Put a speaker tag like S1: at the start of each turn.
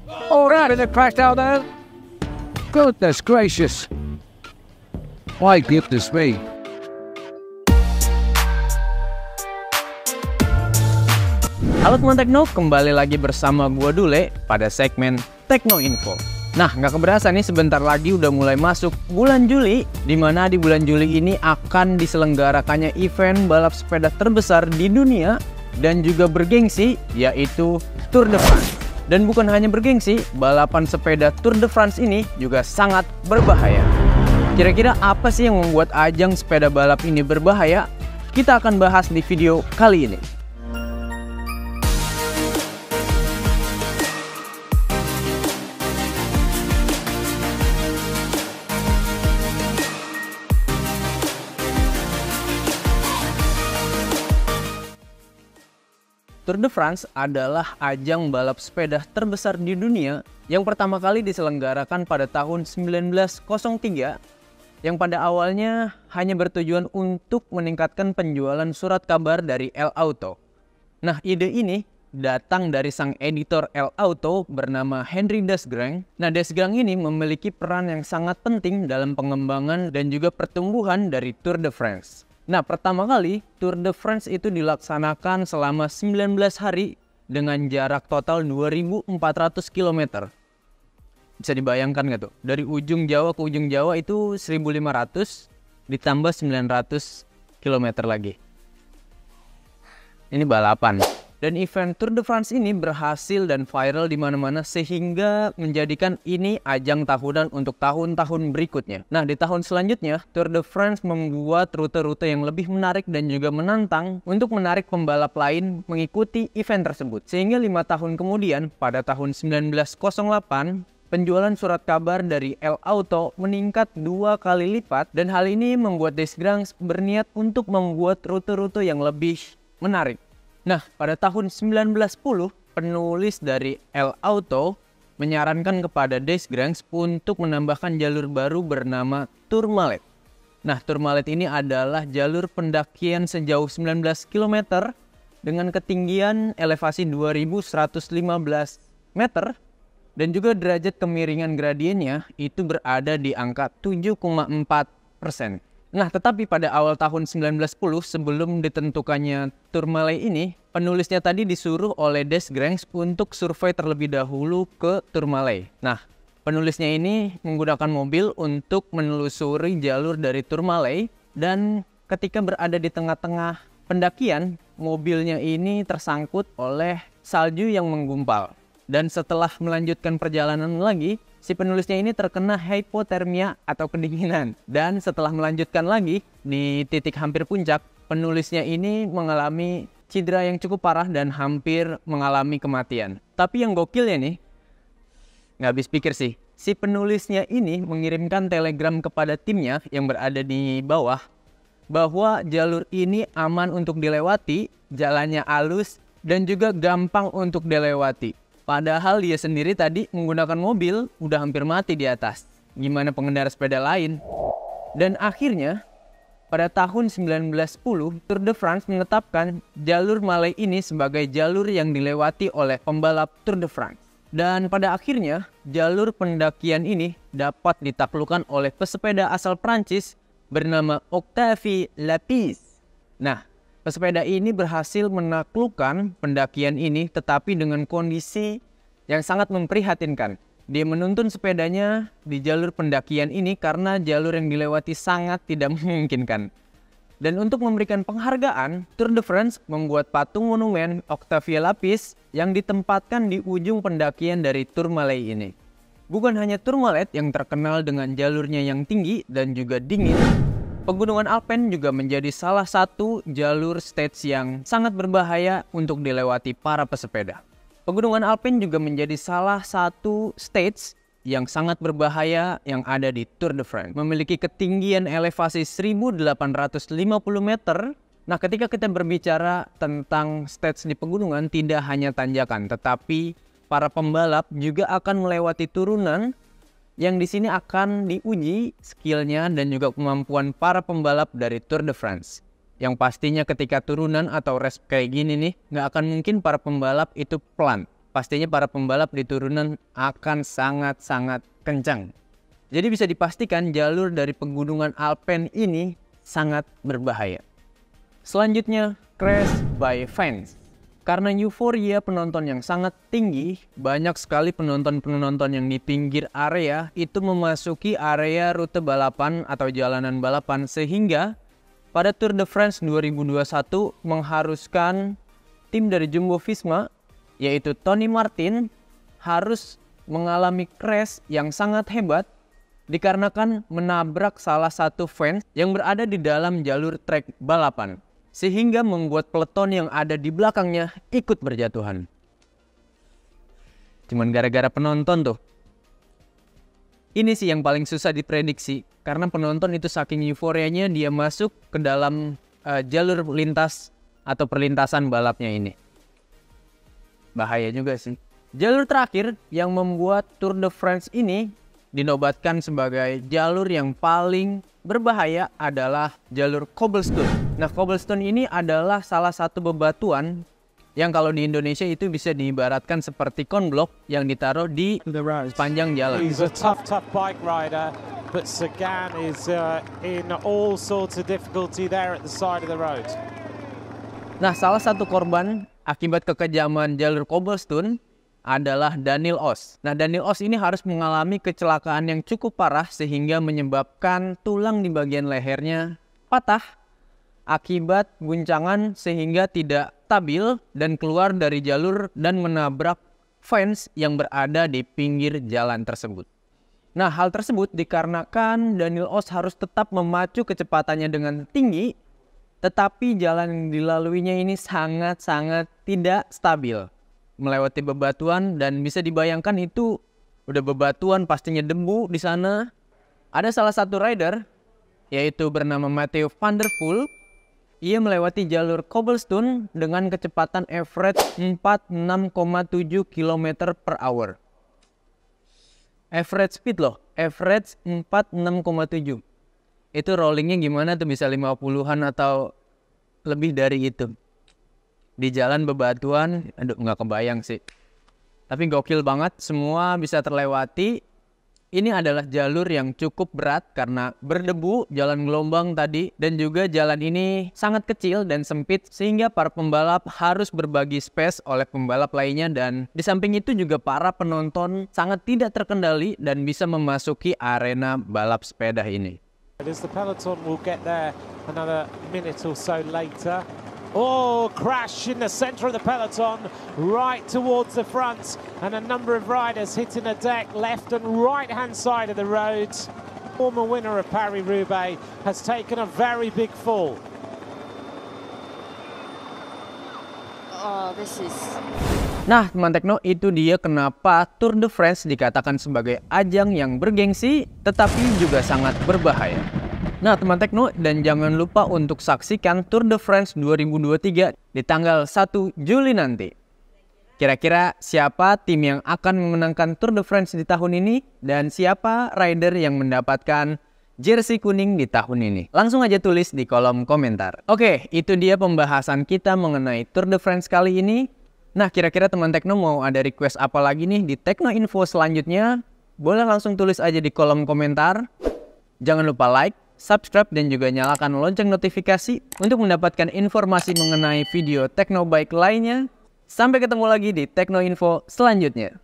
S1: All right, and it crashed out there. Goodness gracious. Why goodness me.
S2: Halo teman Tekno, kembali lagi bersama gua Dule pada segmen Tekno Info. Nah, nggak keberasa nih sebentar lagi udah mulai masuk bulan Juli, di mana di bulan Juli ini akan diselenggarakannya event balap sepeda terbesar di dunia dan juga bergengsi, yaitu Tour de France. Dan bukan hanya bergengsi, balapan sepeda Tour de France ini juga sangat berbahaya. Kira-kira apa sih yang membuat ajang sepeda balap ini berbahaya? Kita akan bahas di video kali ini. Tour de France adalah ajang balap sepeda terbesar di dunia yang pertama kali diselenggarakan pada tahun 1903, yang pada awalnya hanya bertujuan untuk meningkatkan penjualan surat kabar dari El Auto. Nah, ide ini datang dari sang editor El Auto bernama Henri Desgrange. Nah, Desgrange ini memiliki peran yang sangat penting dalam pengembangan dan juga pertumbuhan dari Tour de France. Nah, pertama kali Tour de France itu dilaksanakan selama 19 hari dengan jarak total 2.400 km. Bisa dibayangkan nggak tuh? Dari ujung Jawa ke ujung Jawa itu 1.500 ditambah 900 km lagi. Ini balapan. Dan event Tour de France ini berhasil dan viral di mana-mana sehingga menjadikan ini ajang tahunan untuk tahun-tahun berikutnya. Nah, di tahun selanjutnya Tour de France membuat rute-rute yang lebih menarik dan juga menantang untuk menarik pembalap lain mengikuti event tersebut. Sehingga 5 tahun kemudian pada tahun 1908 penjualan surat kabar dari El Auto meningkat 2 kali lipat, dan hal ini membuat Desgrange berniat untuk membuat rute-rute yang lebih menarik. Nah, pada tahun 1910, penulis dari El Auto menyarankan kepada Desgrange untuk menambahkan jalur baru bernama Tourmalet. Nah, Tourmalet ini adalah jalur pendakian sejauh 19 km dengan ketinggian elevasi 2115 meter dan juga derajat kemiringan gradiennya itu berada di angka 7,4%. Nah, tetapi pada awal tahun 1910 sebelum ditentukannya Tourmalet ini, penulisnya tadi disuruh oleh Desgrange untuk survei terlebih dahulu ke Tourmalet. Nah, penulisnya ini menggunakan mobil untuk menelusuri jalur dari Tourmalet, dan ketika berada di tengah-tengah pendakian, mobilnya ini tersangkut oleh salju yang menggumpal. Dan setelah melanjutkan perjalanan lagi, si penulisnya ini terkena hipotermia atau kedinginan. Dan setelah melanjutkan lagi, di titik hampir puncak, penulisnya ini mengalami cedera yang cukup parah dan hampir mengalami kematian. Tapi yang gokilnya nih, nggak habis pikir sih, si penulisnya ini mengirimkan telegram kepada timnya yang berada di bawah, bahwa jalur ini aman untuk dilewati, jalannya halus, dan juga gampang untuk dilewati. Padahal dia sendiri tadi menggunakan mobil udah hampir mati di atas. Gimana pengendara sepeda lain? Dan akhirnya pada tahun 1910 Tour de France menetapkan jalur Malay ini sebagai jalur yang dilewati oleh pembalap Tour de France. Dan pada akhirnya jalur pendakian ini dapat ditaklukkan oleh pesepeda asal Prancis bernama Octavie Lapisse. Nah, pesepeda ini berhasil menaklukkan pendakian ini, tetapi dengan kondisi yang sangat memprihatinkan. Dia menuntun sepedanya di jalur pendakian ini karena jalur yang dilewati sangat tidak memungkinkan. Dan untuk memberikan penghargaan, Tour de France membuat patung monumen Octavie Lapisse yang ditempatkan di ujung pendakian dari Tourmalet ini. Bukan hanya Tourmalet yang terkenal dengan jalurnya yang tinggi dan juga dingin, Pegunungan Alpen juga menjadi salah satu jalur stage yang sangat berbahaya untuk dilewati para pesepeda. Pegunungan Alpen juga menjadi salah satu stage yang sangat berbahaya yang ada di Tour de France. Memiliki ketinggian elevasi 1850 meter. Nah, ketika kita berbicara tentang stage di pegunungan, tidak hanya tanjakan, tetapi para pembalap juga akan melewati turunan yang di sini akan diuji skillnya dan juga kemampuan para pembalap dari Tour de France. Yang pastinya ketika turunan atau race kayak gini nih, nggak akan mungkin para pembalap itu pelan. pastinya para pembalap di turunan akan sangat-sangat kencang. Jadi bisa dipastikan jalur dari pegunungan Alpen ini sangat berbahaya. Selanjutnya, crash by fans. Karena euforia penonton yang sangat tinggi, banyak sekali penonton-penonton yang di pinggir area itu memasuki area rute balapan atau jalanan balapan, sehingga pada Tour de France 2021 mengharuskan tim dari Jumbo Visma, yaitu Tony Martin, harus mengalami crash yang sangat hebat dikarenakan menabrak salah satu fans yang berada di dalam jalur trek balapan, sehingga membuat peleton yang ada di belakangnya ikut berjatuhan. Cuman gara-gara penonton tuh. Ini sih yang paling susah diprediksi, karena penonton itu saking euforianya dia masuk ke dalam jalur lintas atau perlintasan balapnya ini. Bahaya juga sih. Jalur terakhir yang membuat Tour de France ini dinobatkan sebagai jalur yang paling berbahaya adalah jalur cobblestone. Nah, cobblestone ini adalah salah satu bebatuan yang kalau di Indonesia itu bisa diibaratkan seperti konblok yang ditaruh di sepanjang jalan.
S3: He's a tough bike rider, but Sagan is in all sorts of difficulty there at the side of the road.
S2: Nah, salah satu korban akibat kekejaman jalur cobblestone adalah Daniel Oss. Nah, Daniel Oss ini harus mengalami kecelakaan yang cukup parah sehingga menyebabkan tulang di bagian lehernya patah akibat guncangan sehingga tidak stabil dan keluar dari jalur dan menabrak fans yang berada di pinggir jalan tersebut. Nah, hal tersebut dikarenakan Daniel Oss harus tetap memacu kecepatannya dengan tinggi, tetapi jalan yang dilaluinya ini sangat-sangat tidak stabil, melewati bebatuan, dan bisa dibayangkan itu udah bebatuan pastinya debu di sana. Ada salah satu rider yaitu bernama Mathieu van der Poel. Ia melewati jalur cobblestone dengan kecepatan average 46,7 km per hour. Average speed loh, average 46,7. Itu rollingnya gimana tuh, bisa 50-an atau lebih dari itu. Di jalan bebatuan, aduh nggak kebayang sih. Tapi gokil banget, semua bisa terlewati. Ini adalah jalur yang cukup berat karena berdebu, jalan gelombang tadi, dan juga jalan ini sangat kecil dan sempit sehingga para pembalap harus berbagi space oleh pembalap lainnya, dan di samping itu juga para penonton sangat tidak terkendali dan bisa memasuki arena balap sepeda ini.
S3: As the peloton will get there another minute or so later. Oh, crash in the center of the peloton, right towards the front, and a number of riders hitting the deck left and right-hand side of the road. Former winner of Paris-Roubaix has taken a very big fall.
S4: Oh, this is...
S2: Nah, teman Tekno, itu dia kenapa Tour de France dikatakan sebagai ajang yang bergengsi, tetapi juga sangat berbahaya. Nah, teman Tekno, dan jangan lupa untuk saksikan Tour de France 2023 di tanggal 1 Juli nanti. Kira-kira siapa tim yang akan memenangkan Tour de France di tahun ini, dan siapa rider yang mendapatkan jersey kuning di tahun ini? Langsung aja tulis di kolom komentar. Oke, itu dia pembahasan kita mengenai Tour de France kali ini. Nah, kira-kira teman Tekno mau ada request apa lagi nih di Tekno Info selanjutnya? Boleh langsung tulis aja di kolom komentar. Jangan lupa like, subscribe, dan juga nyalakan lonceng notifikasi untuk mendapatkan informasi mengenai video Tekno Bike lainnya. Sampai ketemu lagi di Tekno Info selanjutnya.